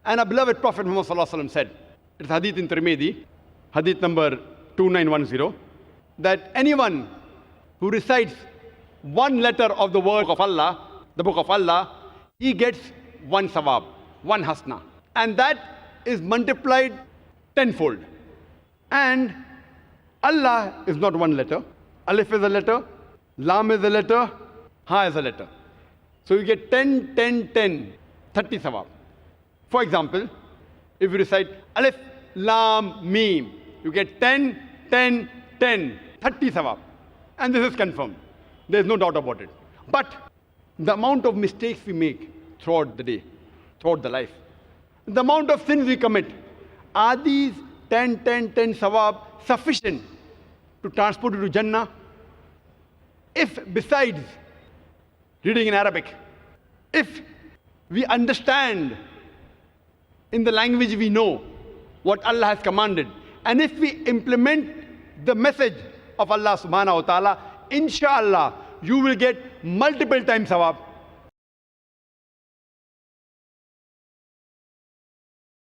And our beloved Prophet Muhammad sallallahu alaihi wasallam said, it's hadith in Tirmidhi, hadith number 2910, that anyone who recites one letter of the word of Allah, the book of Allah, he gets one Sawaab, one Hasna. And that is multiplied tenfold. And Allah is not one letter. Alif is a letter, Lam is a letter, Ha is a letter. So you get 10, 10, 10, 30 Sawaab. For example, if you recite Alif, Lam, Mim, you get 10, 10, 10, 30 Sawaab. And this is confirmed. There is no doubt about it. But the amount of mistakes we make throughout the day, throughout the life, the amount of sins we commit, are these 10, 10, 10 Sawaab sufficient to transport you to Jannah? If besides reading in Arabic, if we understand in the language we know what Allah has commanded, and if we implement the message of Allah subhanahu wa ta'ala, inshallah, you will get multiple times Sawaab.